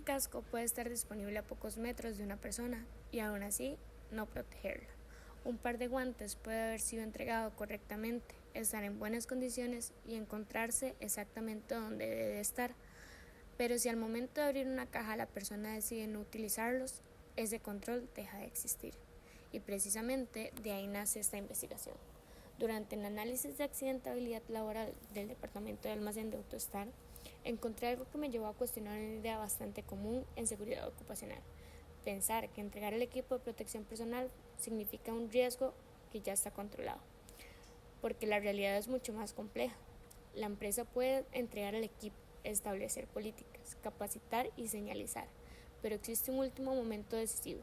Un casco puede estar disponible a pocos metros de una persona y aún así no protegerla. Un par de guantes puede haber sido entregado correctamente, estar en buenas condiciones y encontrarse exactamente donde debe estar. Pero si al momento de abrir una caja la persona decide no utilizarlos, ese control deja de existir. Y precisamente de ahí nace esta investigación. Durante el análisis de accidentabilidad laboral del Departamento de Almacén de Autostar, encontré algo que me llevó a cuestionar una idea bastante común en seguridad ocupacional. Pensar que entregar el equipo de protección personal significa un riesgo que ya está controlado. Porque la realidad es mucho más compleja. La empresa puede entregar el equipo, establecer políticas, capacitar y señalizar, pero existe un último momento decisivo,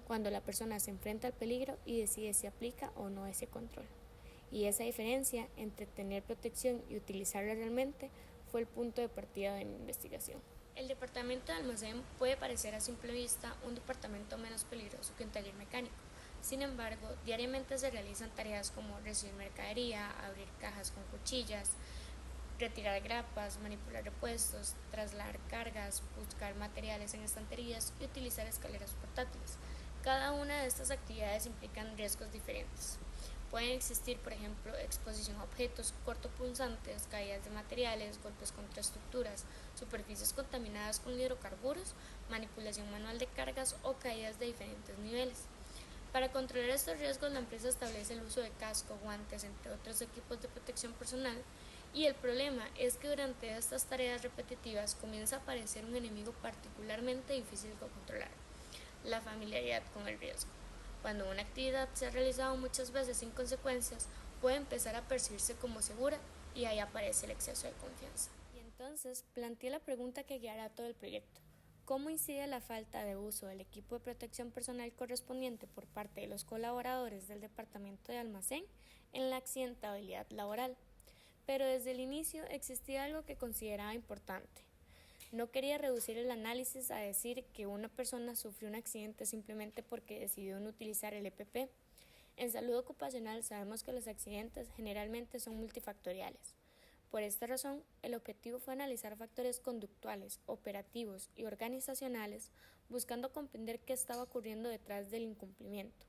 cuando la persona se enfrenta al peligro y decide si aplica o no ese control. Y esa diferencia entre tener protección y utilizarla realmente fue el punto de partida de mi investigación. El departamento de almacén puede parecer a simple vista un departamento menos peligroso que un taller mecánico. Sin embargo, diariamente se realizan tareas como recibir mercadería, abrir cajas con cuchillas, retirar grapas, manipular repuestos, trasladar cargas, buscar materiales en estanterías y utilizar escaleras portátiles. Cada una de estas actividades implican riesgos diferentes. Pueden existir, por ejemplo, exposición a objetos cortopunzantes, caídas de materiales, golpes contra estructuras, superficies contaminadas con hidrocarburos, manipulación manual de cargas o caídas de diferentes niveles. Para controlar estos riesgos, la empresa establece el uso de casco, guantes, entre otros equipos de protección personal, y el problema es que durante estas tareas repetitivas comienza a aparecer un enemigo particularmente difícil de controlar: la familiaridad con el riesgo. Cuando una actividad se ha realizado muchas veces sin consecuencias, puede empezar a percibirse como segura y ahí aparece el exceso de confianza. Y entonces planteé la pregunta que guiará todo el proyecto: ¿cómo incide la falta de uso del equipo de protección personal correspondiente por parte de los colaboradores del departamento de almacén en la accidentabilidad laboral? Pero desde el inicio existía algo que consideraba importante. No quería reducir el análisis a decir que una persona sufrió un accidente simplemente porque decidió no utilizar el EPP. En salud ocupacional sabemos que los accidentes generalmente son multifactoriales. Por esta razón, el objetivo fue analizar factores conductuales, operativos y organizacionales, buscando comprender qué estaba ocurriendo detrás del incumplimiento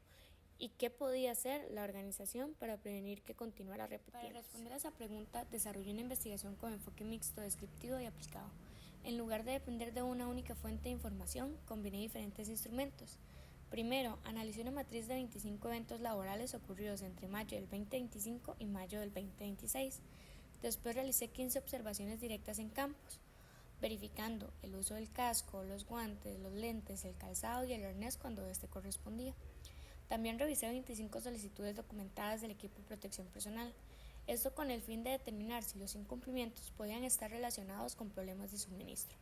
y qué podía hacer la organización para prevenir que continuara repitiendo. Para responder a esa pregunta, desarrollé una investigación con enfoque mixto, descriptivo y aplicado. En lugar de depender de una única fuente de información, combiné diferentes instrumentos. Primero, analicé una matriz de 25 eventos laborales ocurridos entre mayo del 2025 y mayo del 2026. Después realicé 15 observaciones directas en campos, verificando el uso del casco, los guantes, los lentes, el calzado y el arnés cuando éste correspondía. También revisé 25 solicitudes documentadas del equipo de protección personal, esto con el fin de determinar si los incumplimientos podían estar relacionados con problemas de suministro.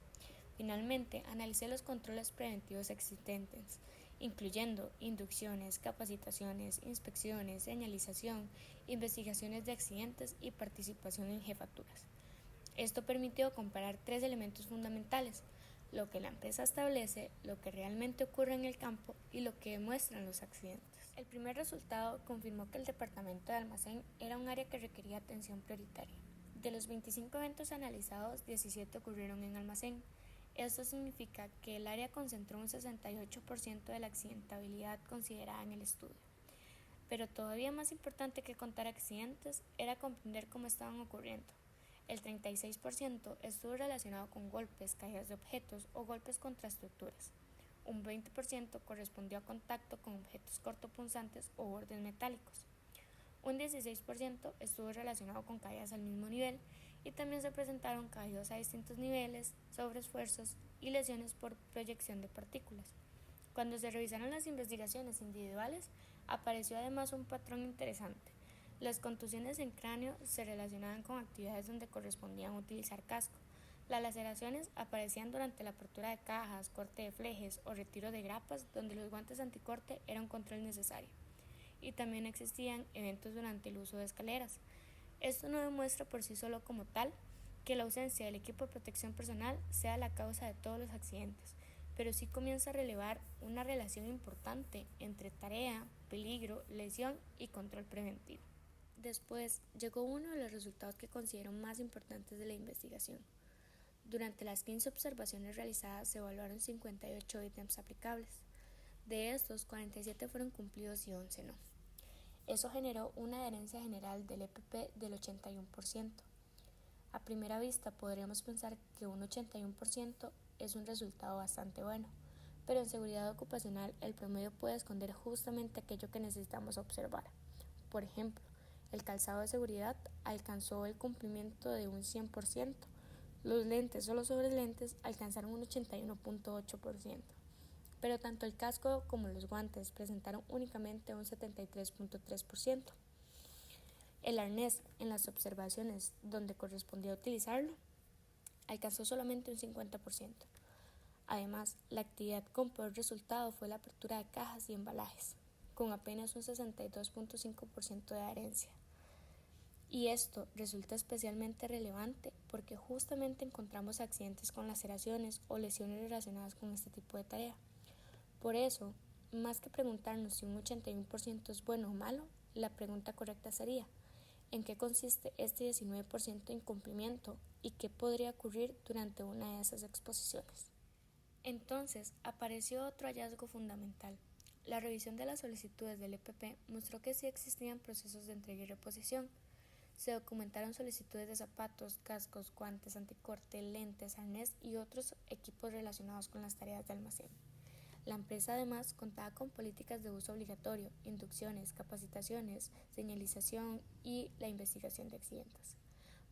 Finalmente, analicé los controles preventivos existentes, incluyendo inducciones, capacitaciones, inspecciones, señalización, investigaciones de accidentes y participación en jefaturas. Esto permitió comparar tres elementos fundamentales: lo que la empresa establece, lo que realmente ocurre en el campo y lo que demuestran los accidentes. El primer resultado confirmó que el departamento de almacén era un área que requería atención prioritaria. De los 25 eventos analizados, 17 ocurrieron en almacén. Esto significa que el área concentró un 68% de la accidentabilidad considerada en el estudio. Pero todavía más importante que contar accidentes era comprender cómo estaban ocurriendo. El 36% estuvo relacionado con golpes, caídas de objetos o golpes contra estructuras. Un 20% correspondió a contacto con objetos cortopunzantes o bordes metálicos. Un 16% estuvo relacionado con caídas al mismo nivel y también se presentaron caídas a distintos niveles, sobreesfuerzos y lesiones por proyección de partículas. Cuando se revisaron las investigaciones individuales, apareció además un patrón interesante. Las contusiones en cráneo se relacionaban con actividades donde correspondían utilizar casco. Las laceraciones aparecían durante la apertura de cajas, corte de flejes o retiro de grapas, donde los guantes anticorte eran un control necesario. Y también existían eventos durante el uso de escaleras. Esto no demuestra por sí solo como tal que la ausencia del equipo de protección personal sea la causa de todos los accidentes, pero sí comienza a relevar una relación importante entre tarea, peligro, lesión y control preventivo. Después llegó uno de los resultados que considero más importantes de la investigación. Durante las 15 observaciones realizadas se evaluaron 58 ítems aplicables. De estos, 47 fueron cumplidos y 11 no. Eso generó una adherencia general del EPP del 81%. A primera vista podríamos pensar que un 81% es un resultado bastante bueno, pero en seguridad ocupacional el promedio puede esconder justamente aquello que necesitamos observar. Por ejemplo, el calzado de seguridad alcanzó el cumplimiento de un 100%, los lentes o los sobrelentes alcanzaron un 81.8%, pero tanto el casco como los guantes presentaron únicamente un 73.3%. El arnés, en las observaciones donde correspondía utilizarlo, alcanzó solamente un 50%. Además, la actividad con peor resultado fue la apertura de cajas y embalajes, con apenas un 62.5% de adherencia. Y esto resulta especialmente relevante porque justamente encontramos accidentes con laceraciones o lesiones relacionadas con este tipo de tarea. Por eso, más que preguntarnos si un 81% es bueno o malo, la pregunta correcta sería: ¿en qué consiste este 19% de incumplimiento y qué podría ocurrir durante una de esas exposiciones? Entonces, apareció otro hallazgo fundamental. La revisión de las solicitudes del EPP mostró que sí existían procesos de entrega y reposición. Se documentaron solicitudes de zapatos, cascos, guantes, anticorte, lentes, arnés y otros equipos relacionados con las tareas de almacén. La empresa además contaba con políticas de uso obligatorio, inducciones, capacitaciones, señalización y la investigación de accidentes.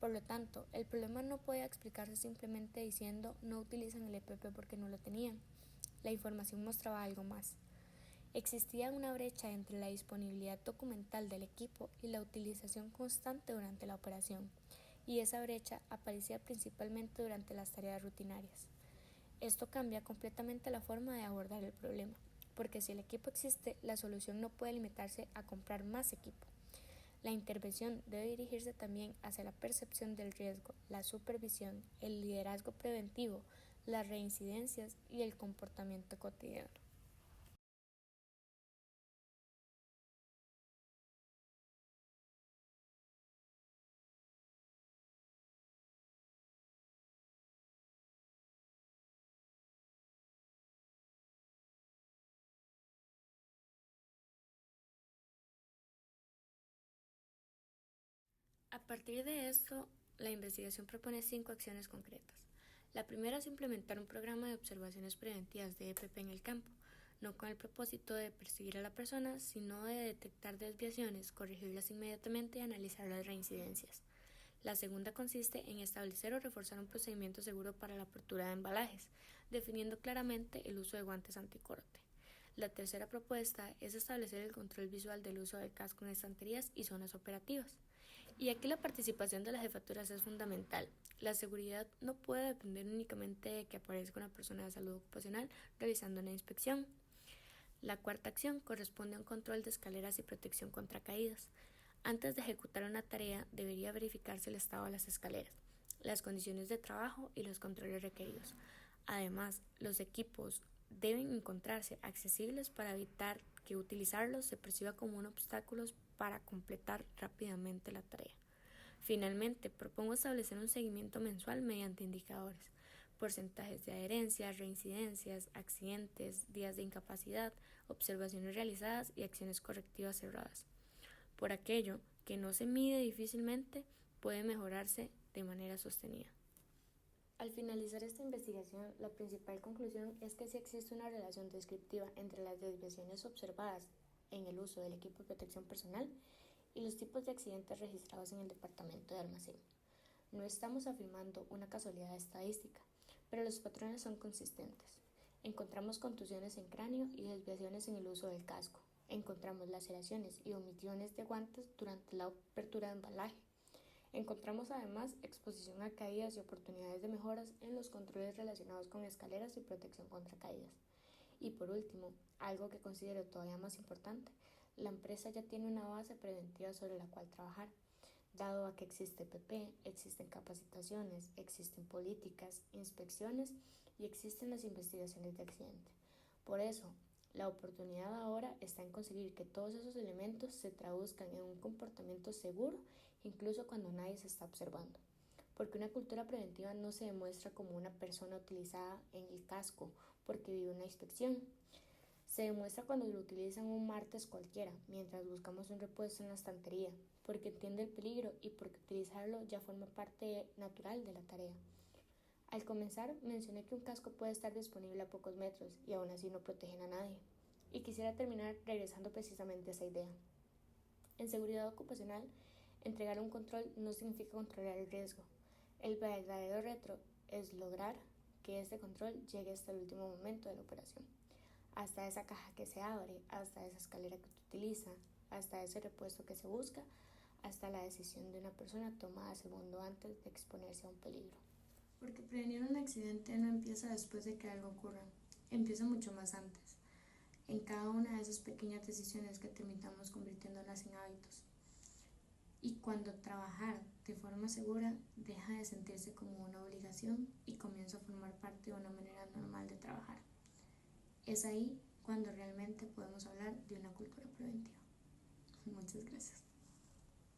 Por lo tanto, el problema no podía explicarse simplemente diciendo no utilizan el EPP porque no lo tenían. La información mostraba algo más. Existía una brecha entre la disponibilidad documental del equipo y la utilización constante durante la operación, y esa brecha aparecía principalmente durante las tareas rutinarias. Esto cambia completamente la forma de abordar el problema, porque si el equipo existe, la solución no puede limitarse a comprar más equipo. La intervención debe dirigirse también hacia la percepción del riesgo, la supervisión, el liderazgo preventivo, las reincidencias y el comportamiento cotidiano. A partir de esto, la investigación propone 5 acciones concretas. La primera es implementar un programa de observaciones preventivas de EPP en el campo, no con el propósito de perseguir a la persona, sino de detectar desviaciones, corregirlas inmediatamente y analizar las reincidencias. La segunda consiste en establecer o reforzar un procedimiento seguro para la apertura de embalajes, definiendo claramente el uso de guantes anticorte. La tercera propuesta es establecer el control visual del uso del casco en estanterías y zonas operativas. Y aquí la participación de las jefaturas es fundamental. La seguridad no puede depender únicamente de que aparezca una persona de salud ocupacional realizando una inspección. La cuarta acción corresponde a un control de escaleras y protección contra caídas. Antes de ejecutar una tarea, debería verificarse el estado de las escaleras, las condiciones de trabajo y los controles requeridos. Además, los equipos deben encontrarse accesibles para evitar que utilizarlos se perciba como un obstáculo para completar rápidamente la tarea. Finalmente, propongo establecer un seguimiento mensual mediante indicadores: porcentajes de adherencia, reincidencias, accidentes, días de incapacidad, observaciones realizadas y acciones correctivas cerradas. Por aquello que no se mide difícilmente, puede mejorarse de manera sostenida. Al finalizar esta investigación, la principal conclusión es que sí existe una relación descriptiva entre las desviaciones observadas en el uso del equipo de protección personal y los tipos de accidentes registrados en el departamento de almacén. No estamos afirmando una casualidad estadística, pero los patrones son consistentes. Encontramos contusiones en cráneo y desviaciones en el uso del casco. Encontramos laceraciones y omisiones de guantes durante la apertura de embalaje. Encontramos además exposición a caídas y oportunidades de mejoras en los controles relacionados con escaleras y protección contra caídas. Y por último, algo que considero todavía más importante, la empresa ya tiene una base preventiva sobre la cual trabajar. Dado a que existe PP, existen capacitaciones, existen políticas, inspecciones y existen las investigaciones de accidente. Por eso, la oportunidad ahora está en conseguir que todos esos elementos se traduzcan en un comportamiento seguro, incluso cuando nadie se está observando. porque una cultura preventiva no se demuestra como una persona utilizada en el casco porque vive una inspección. Se demuestra cuando lo utilizan un martes cualquiera, mientras buscamos un repuesto en la estantería, porque entiende el peligro y porque utilizarlo ya forma parte natural de la tarea. Al comenzar, mencioné que un casco puede estar disponible a pocos metros y aún así no protegen a nadie. Y quisiera terminar regresando precisamente a esa idea. En seguridad ocupacional, entregar un control no significa controlar el riesgo. El verdadero reto es lograr que este control llegue hasta el último momento de la operación. Hasta esa caja que se abre, hasta esa escalera que se utiliza, hasta ese repuesto que se busca, hasta la decisión de una persona tomada segundo antes de exponerse a un peligro. Porque prevenir un accidente no empieza después de que algo ocurra, empieza mucho más antes, en cada una de esas pequeñas decisiones que terminamos convirtiéndolas en hábitos. Y cuando trabajar de forma segura deja de sentirse como una obligación y comienza a formar parte de una manera normal de trabajar. Es ahí cuando realmente podemos hablar de una cultura preventiva. Muchas gracias.